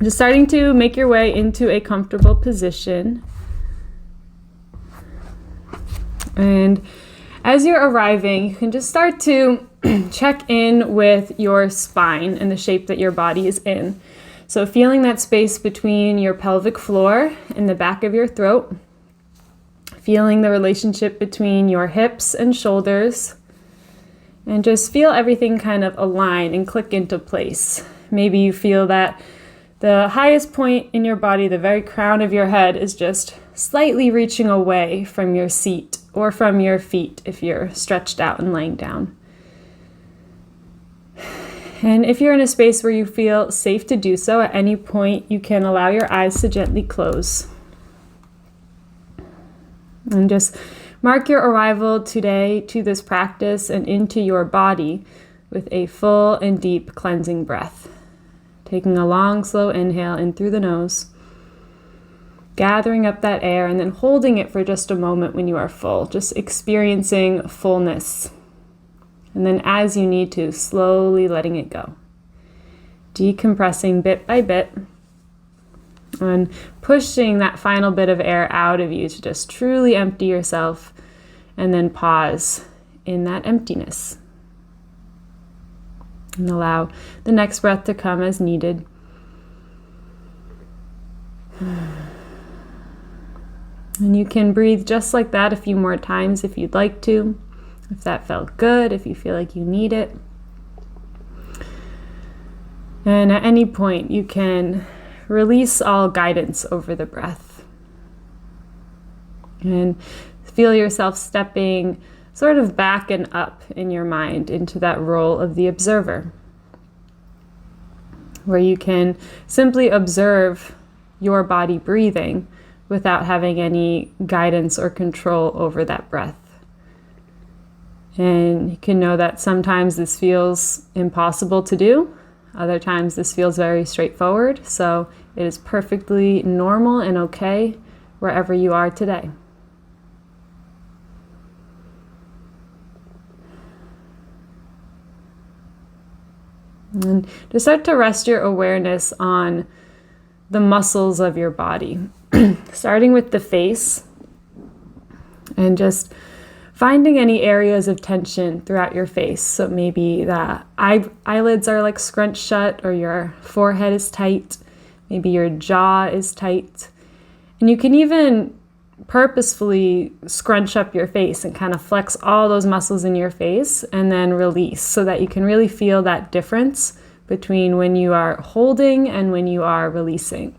Just starting to make your way into a comfortable position. And as you're arriving, you can just start to check in with your spine and the shape that your body is in. So feeling that space between your pelvic floor and the back of your throat. Feeling the relationship between your hips and shoulders. And just feel everything kind of align and click into place. Maybe you feel that the highest point in your body, the very crown of your head, is just slightly reaching away from your seat or from your feet if you're stretched out and laying down. And if you're in a space where you feel safe to do so, at any point you can allow your eyes to gently close. And just mark your arrival today to this practice and into your body with a full and deep cleansing breath. Taking a long, slow inhale in through the nose, gathering up that air and then holding it for just a moment when you are full, just experiencing fullness. And then as you need to, slowly letting it go. Decompressing bit by bit and pushing that final bit of air out of you to just truly empty yourself and then pause in that emptiness. And allow the next breath to come as needed. And you can breathe just like that a few more times if you'd like to, if that felt good, if you feel like you need it. And at any point, you can release all guidance over the breath. And feel yourself stepping sort of back and up in your mind into that role of the observer, where you can simply observe your body breathing without having any guidance or control over that breath. And you can know that sometimes this feels impossible to do. Other times this feels very straightforward. So it is perfectly normal and okay wherever you are today. And just start to rest your awareness on the muscles of your body, starting with the face, and just finding any areas of tension throughout your face. So maybe the eyelids are like scrunched shut, or your forehead is tight, maybe your jaw is tight. And you can even purposefully scrunch up your face and kind of flex all those muscles in your face and then release, so that you can really feel that difference between when you are holding and when you are releasing.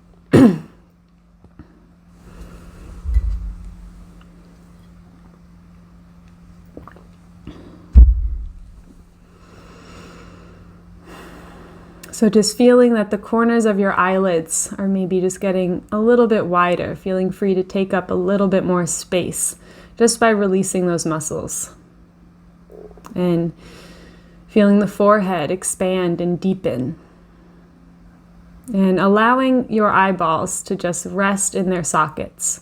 So just feeling that the corners of your eyelids are maybe just getting a little bit wider, feeling free to take up a little bit more space just by releasing those muscles. And feeling the forehead expand and deepen. And allowing your eyeballs to just rest in their sockets.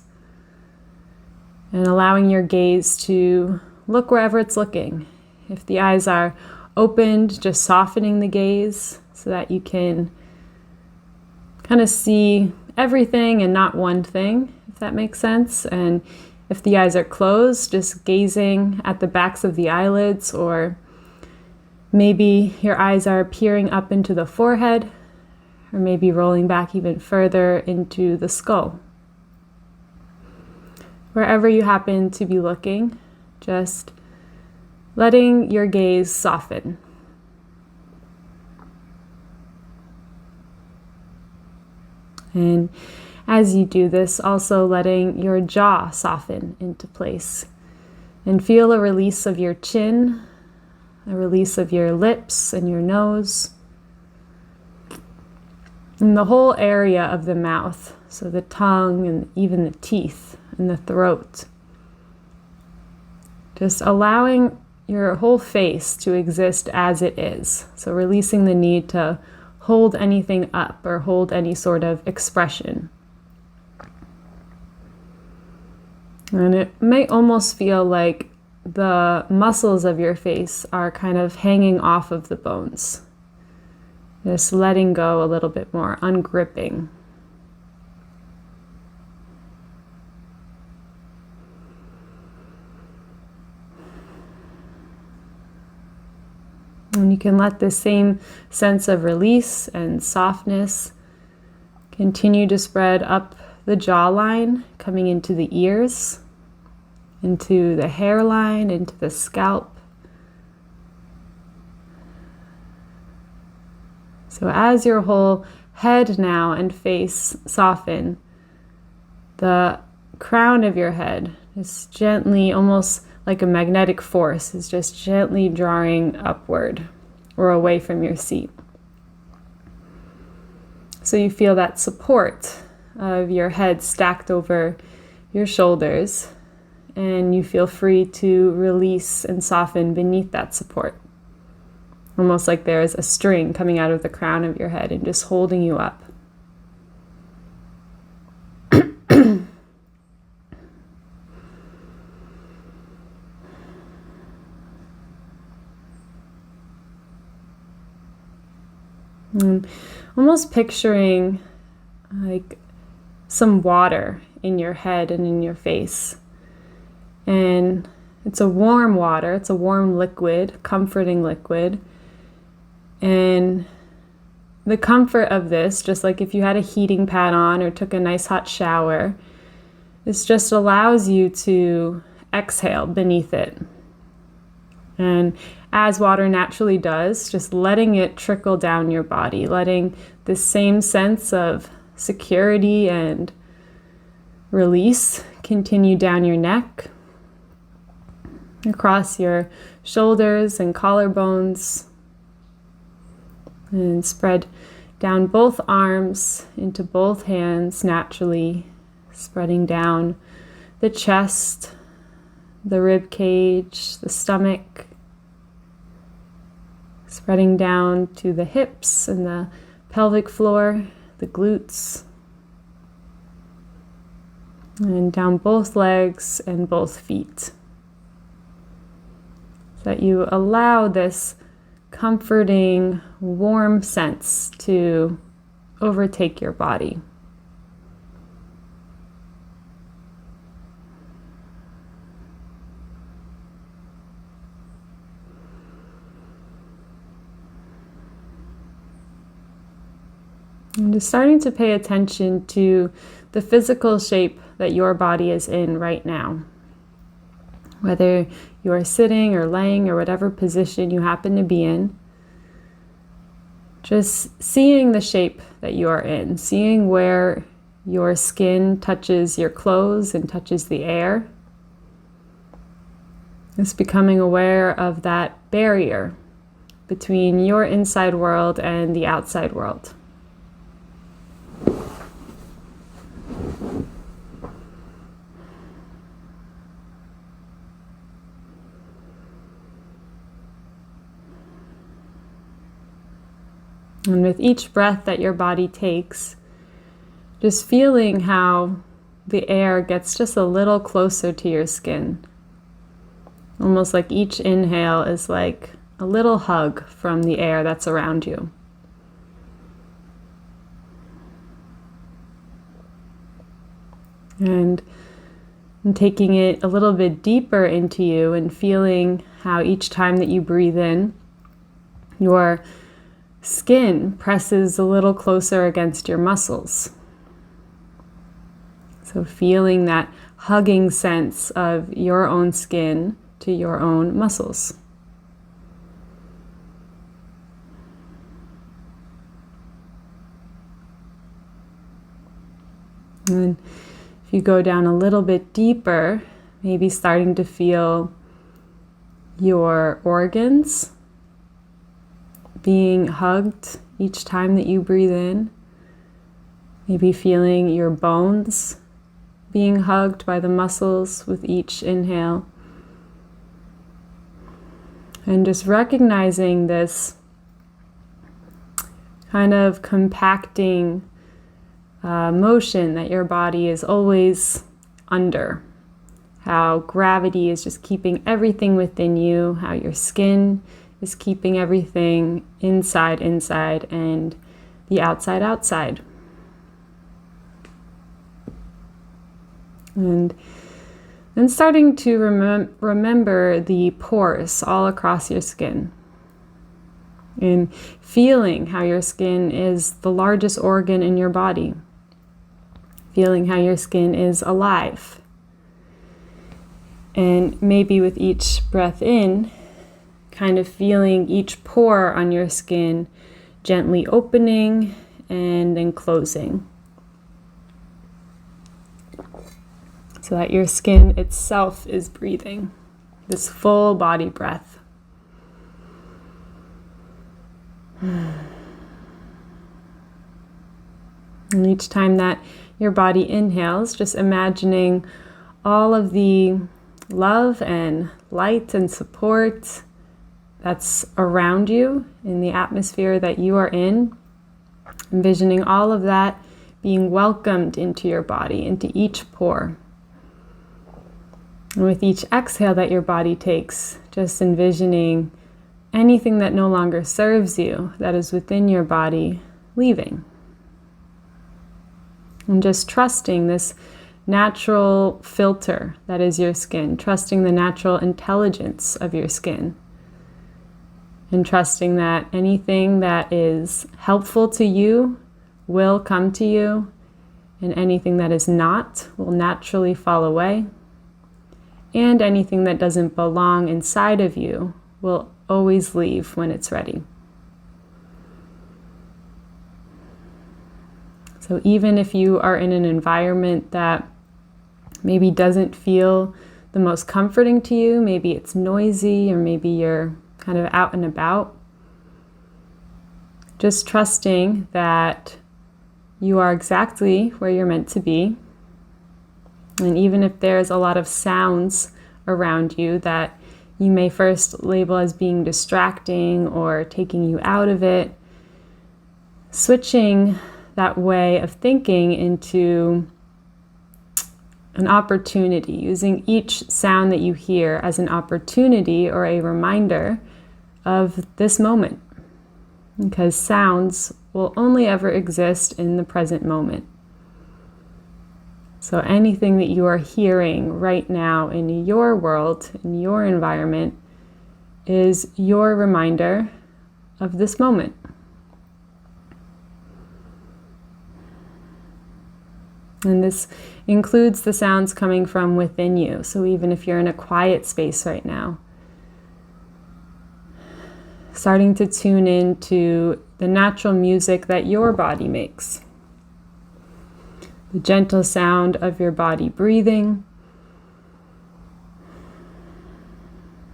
And allowing your gaze to look wherever it's looking. If the eyes are opened, just softening the gaze, so that you can kind of see everything and not one thing, if that makes sense. And if the eyes are closed, just gazing at the backs of the eyelids, or maybe your eyes are peering up into the forehead, or maybe rolling back even further into the skull. Wherever you happen to be looking, just letting your gaze soften. And as you do this, also letting your jaw soften into place. And feel a release of your chin, a release of your lips and your nose. And the whole area of the mouth, so the tongue and even the teeth and the throat. Just allowing your whole face to exist as it is. So releasing the need to hold anything up or hold any sort of expression. And it may almost feel like the muscles of your face are kind of hanging off of the bones. Just letting go a little bit more, ungripping. And you can let this same sense of release and softness continue to spread up the jawline, coming into the ears, into the hairline, into the scalp. So as your whole head now and face soften, the crown of your head is gently, almost like a magnetic force, is just gently drawing upward or away from your seat. So you feel that support of your head stacked over your shoulders, and you feel free to release and soften beneath that support. Almost like there is a string coming out of the crown of your head and just holding you up. And almost picturing like some water in your head and in your face. And it's a warm water, it's a warm liquid, comforting liquid. And the comfort of this, just like if you had a heating pad on or took a nice hot shower, this just allows you to exhale beneath it. And as water naturally does, just letting it trickle down your body, letting this same sense of security and release continue down your neck, across your shoulders and collarbones, and spread down both arms into both hands naturally, spreading down the chest, the rib cage, the stomach, spreading down to the hips and the pelvic floor, the glutes, and down both legs and both feet. So that you allow this comforting, warm sense to overtake your body. And just starting to pay attention to the physical shape that your body is in right now. Whether you are sitting or laying or whatever position you happen to be in, just seeing the shape that you are in, seeing where your skin touches your clothes and touches the air. Just becoming aware of that barrier between your inside world and the outside world. And with each breath that your body takes, just feeling how the air gets just a little closer to your skin. Almost like each inhale is like a little hug from the air that's around you. And taking it a little bit deeper into you and feeling how each time that you breathe in, your skin presses a little closer against your muscles. So feeling that hugging sense of your own skin to your own muscles. And if you go down a little bit deeper, maybe starting to feel your organs being hugged each time that you breathe in. Maybe feeling your bones being hugged by the muscles with each inhale. And just recognizing this kind of compacting motion that your body is always under. How gravity is just keeping everything within you, how your skin is keeping everything inside, and the outside. And then starting to remember the pores all across your skin. And feeling how your skin is the largest organ in your body. Feeling how your skin is alive. And maybe with each breath in, kind of feeling each pore on your skin gently opening and then closing. So that your skin itself is breathing this full body breath. And each time that your body inhales, just imagining all of the love and light and support that's around you in the atmosphere that you are in. Envisioning all of that being welcomed into your body, into each pore. And with each exhale that your body takes, just envisioning anything that no longer serves you, that is within your body, leaving. And just trusting this natural filter that is your skin, trusting the natural intelligence of your skin, and trusting that anything that is helpful to you will come to you, and anything that is not will naturally fall away, and anything that doesn't belong inside of you will always leave when it's ready. So even if you are in an environment that maybe doesn't feel the most comforting to you, maybe it's noisy, or maybe you're kind of out and about, just trusting that you are exactly where you're meant to be. And even if there's a lot of sounds around you that you may first label as being distracting or taking you out of it, switching that way of thinking into an opportunity, using each sound that you hear as an opportunity or a reminder of this moment. Because sounds will only ever exist in the present moment. So anything that you are hearing right now in your world, in your environment, is your reminder of this moment. And this includes the sounds coming from within you. So even if you're in a quiet space right now, starting to tune into the natural music that your body makes. The gentle sound of your body breathing.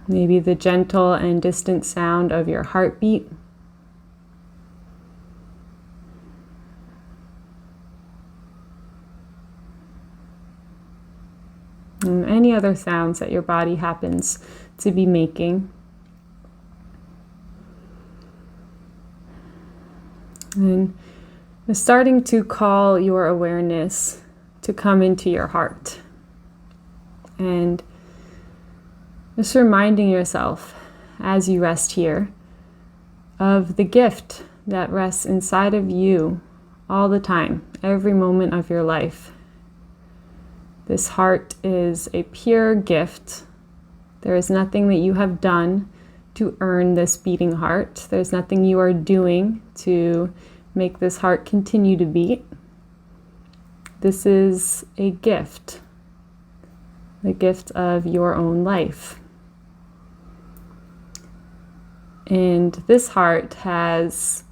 Maybe the gentle and distant sound of your heartbeat. And any other sounds that your body happens to be making. And starting to call your awareness to come into your heart. And just reminding yourself as you rest here of the gift that rests inside of you all the time, every moment of your life. This heart is a pure gift. There is nothing that you have done to earn this beating heart. There's nothing you are doing to make this heart continue to beat. This is a gift, the gift of your own life. And this heart has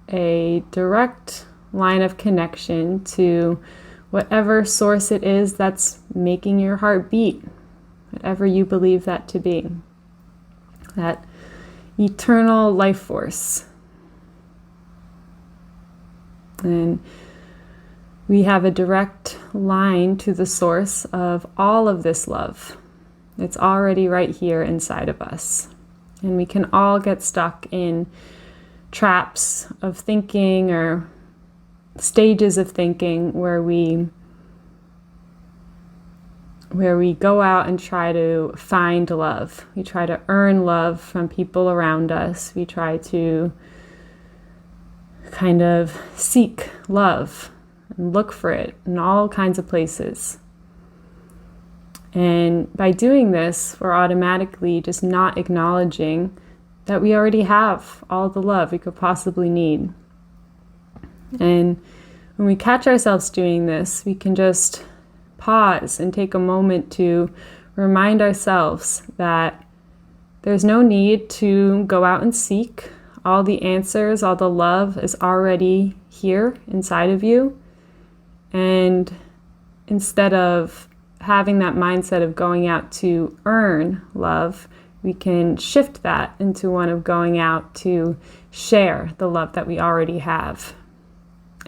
a direct line of connection to whatever source it is that's making your heart beat, whatever you believe that to be. That eternal life force. And we have a direct line to the source of all of this love. It's already right here inside of us. And we can all get stuck in traps of thinking or stages of thinking where we where we go out and try to find love. We try to earn love from people around us. We try to kind of seek love and look for it in all kinds of places. And by doing this, we're automatically just not acknowledging that we already have all the love we could possibly need. And when we catch ourselves doing this, we can just pause and take a moment to remind ourselves that there's no need to go out and seek. All the answers, all the love is already here inside of you. And instead of having that mindset of going out to earn love, we can shift that into one of going out to share the love that we already have.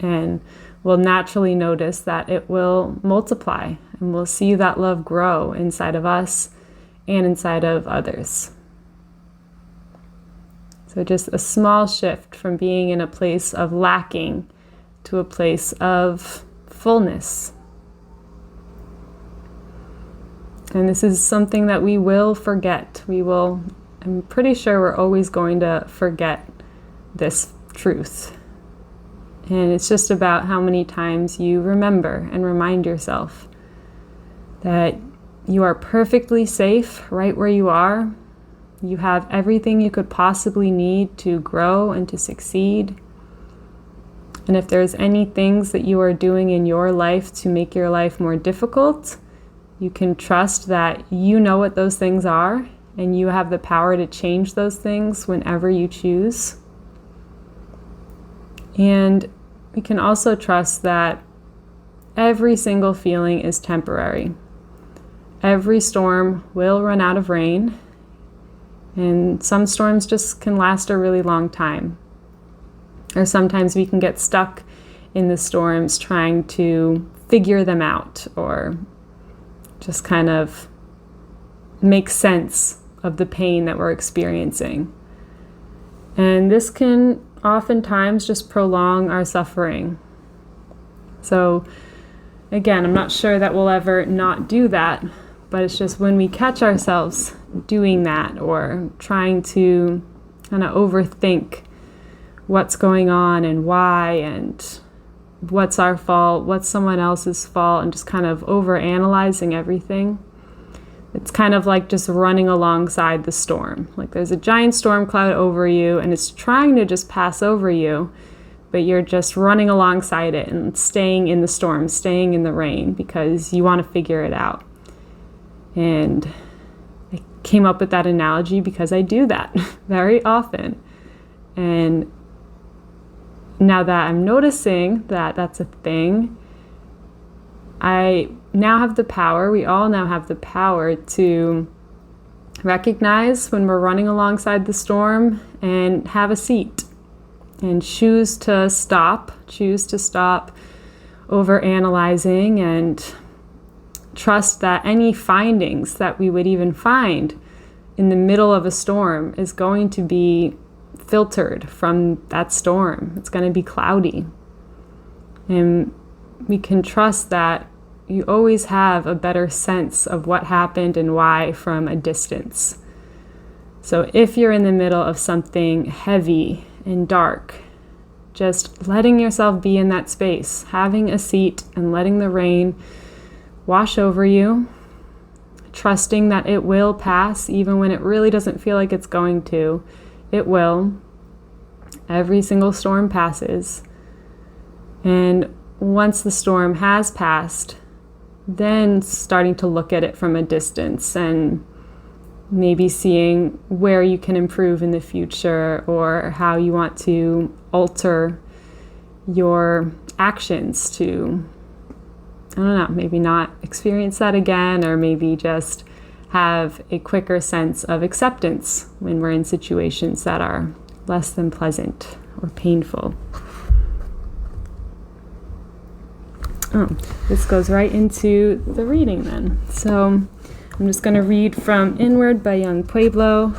And we'll naturally notice that it will multiply, and we'll see that love grow inside of us and inside of others. So just a small shift from being in a place of lacking to a place of fullness. And this is something that we will forget. I'm pretty sure we're always going to forget this truth. And it's just about how many times you remember and remind yourself that you are perfectly safe right where you are. You have everything you could possibly need to grow and to succeed. And if there's any things that you are doing in your life to make your life more difficult, you can trust that you know what those things are, and you have the power to change those things whenever you choose. And we can also trust that every single feeling is temporary. Every storm will run out of rain, and some storms just can last a really long time. Or sometimes we can get stuck in the storms trying to figure them out, or just kind of make sense of the pain that we're experiencing. And this can oftentimes just prolong our suffering. So again, I'm not sure that we'll ever not do that, but it's just when we catch ourselves doing that or trying to kind of overthink what's going on and why and what's our fault, what's someone else's fault, and just kind of overanalyzing everything. It's kind of like just running alongside the storm. Like there's a giant storm cloud over you and it's trying to just pass over you, but you're just running alongside it and staying in the storm, staying in the rain because you want to figure it out. And I came up with that analogy because I do that very often. And now that I'm noticing that that's a thing, I now have the power, we all now have the power to recognize when we're running alongside the storm and have a seat and choose to stop overanalyzing and trust that any findings that we would even find in the middle of a storm is going to be filtered from that storm. It's going to be cloudy. And we can trust that you always have a better sense of what happened and why from a distance. So if you're in the middle of something heavy and dark, just letting yourself be in that space, having a seat and letting the rain wash over you, trusting that it will pass even when it really doesn't feel like it's going to. It will. Every single storm passes. And once the storm has passed, then starting to look at it from a distance and maybe seeing where you can improve in the future or how you want to alter your actions to, I don't know, maybe not experience that again, or maybe just have a quicker sense of acceptance when we're in situations that are less than pleasant or painful. This goes right into the reading then. So I'm just going to read from Inward by Yung Pueblo.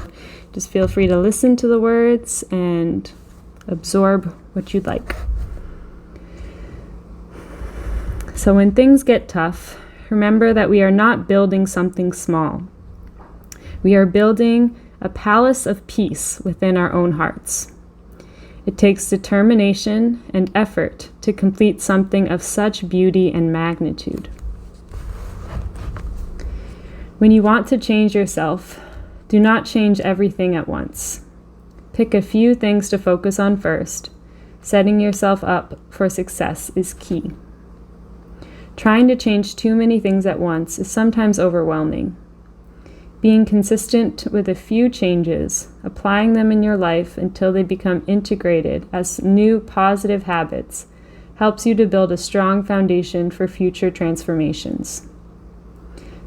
Just feel free to listen to the words and absorb what you'd like. So when things get tough, remember that we are not building something small. We are building a palace of peace within our own hearts. It takes determination and effort to complete something of such beauty and magnitude. When you want to change yourself, do not change everything at once. Pick a few things to focus on first. Setting yourself up for success is key. Trying to change too many things at once is sometimes overwhelming. Being consistent with a few changes, applying them in your life until they become integrated as new positive habits, helps you to build a strong foundation for future transformations.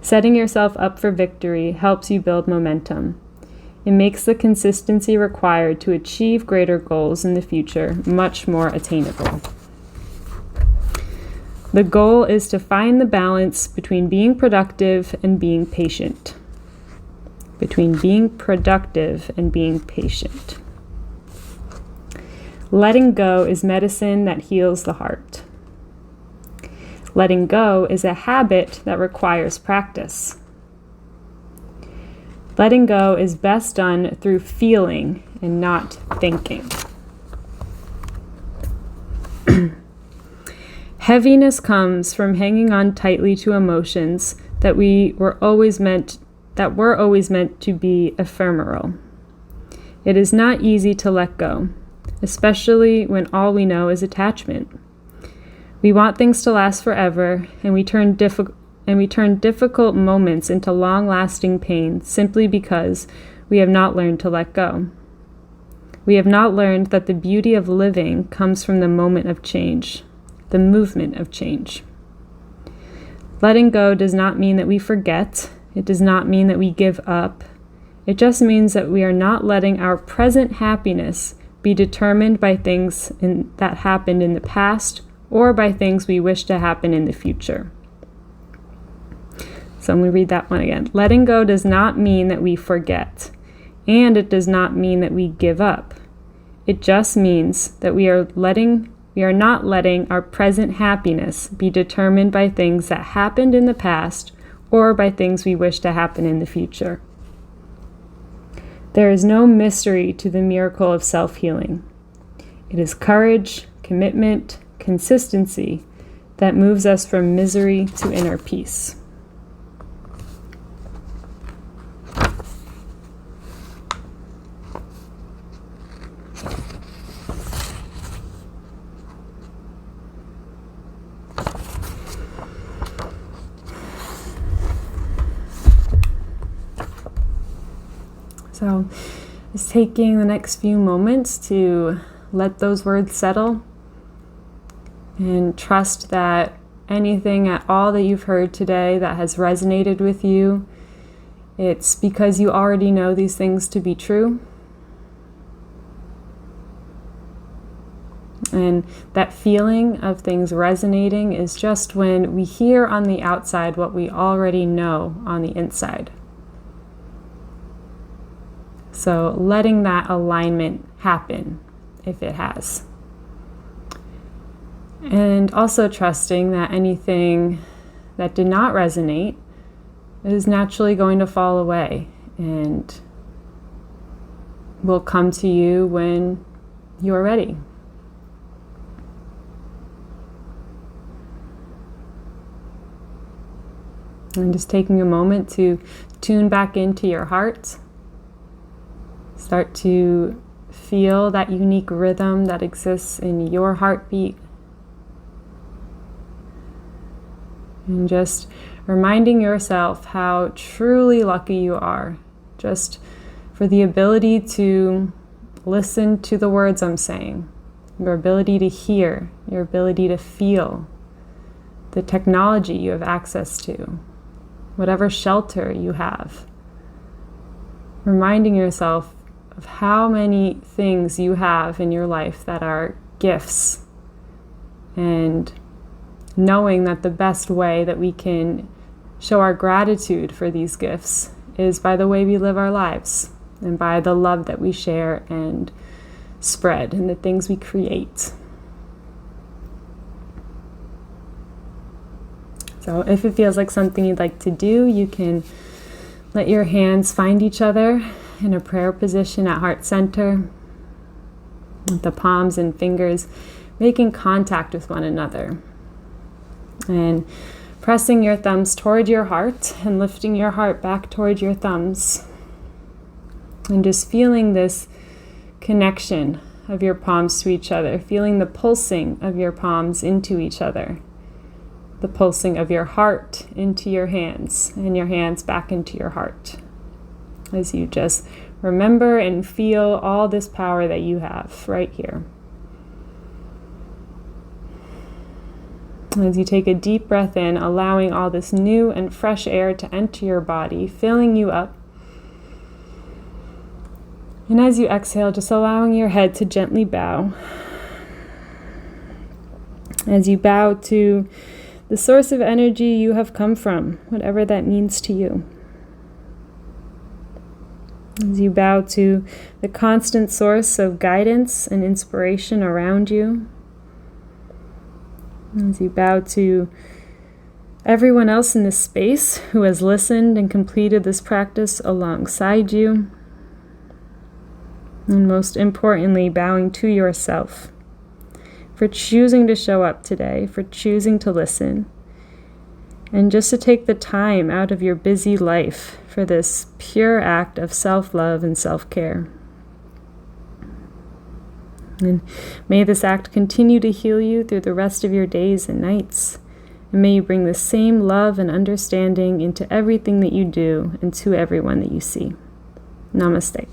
Setting yourself up for victory helps you build momentum. It makes the consistency required to achieve greater goals in the future much more attainable. The goal is to find the balance between being productive and being patient. Letting go is medicine that heals the heart. Letting go is a habit that requires practice. Letting go is best done through feeling and not thinking. Heaviness comes from hanging on tightly to emotions that were always meant to be ephemeral. It is not easy to let go, especially when all we know is attachment. We want things to last forever, and we turn difficult moments into long-lasting pain simply because we have not learned to let go. We have not learned that the beauty of living comes from the moment of change, the movement of change. Letting go does not mean that we forget. It does not mean that we give up. It just means that we are not letting our present happiness be determined by things that happened in the past or by things we wish to happen in the future. So I'm going to read that one again. Letting go does not mean that we forget, and it does not mean that we give up. It just means that we are not letting our present happiness be determined by things that happened in the past or by things we wish to happen in the future. There is no mystery to the miracle of self-healing. It is courage, commitment, consistency that moves us from misery to inner peace. So just taking the next few moments to let those words settle and trust that anything at all that you've heard today that has resonated with you, it's because you already know these things to be true. And that feeling of things resonating is just when we hear on the outside what we already know on the inside. So letting that alignment happen if it has. And also trusting that anything that did not resonate is naturally going to fall away and will come to you when you're ready. And just taking a moment to tune back into your heart. Start to feel that unique rhythm that exists in your heartbeat. And just reminding yourself how truly lucky you are just for the ability to listen to the words I'm saying, your ability to hear, your ability to feel, the technology you have access to, whatever shelter you have. Reminding yourself of how many things you have in your life that are gifts, and knowing that the best way that we can show our gratitude for these gifts is by the way we live our lives and by the love that we share and spread and the things we create. So if it feels like something you'd like to do, you can let your hands find each other in a prayer position at heart center, with the palms and fingers making contact with one another. And pressing your thumbs toward your heart and lifting your heart back toward your thumbs. And just feeling this connection of your palms to each other, feeling the pulsing of your palms into each other, the pulsing of your heart into your hands and your hands back into your heart. As you just remember and feel all this power that you have right here. As you take a deep breath in, allowing all this new and fresh air to enter your body, filling you up. And as you exhale, just allowing your head to gently bow. As you bow to the source of energy you have come from, whatever that means to you. As you bow to the constant source of guidance and inspiration around you. As you bow to everyone else in this space who has listened and completed this practice alongside you. And most importantly, bowing to yourself for choosing to show up today, for choosing to listen, and just to take the time out of your busy life for this pure act of self-love and self-care. And may this act continue to heal you through the rest of your days and nights. And may you bring the same love and understanding into everything that you do and to everyone that you see. Namaste.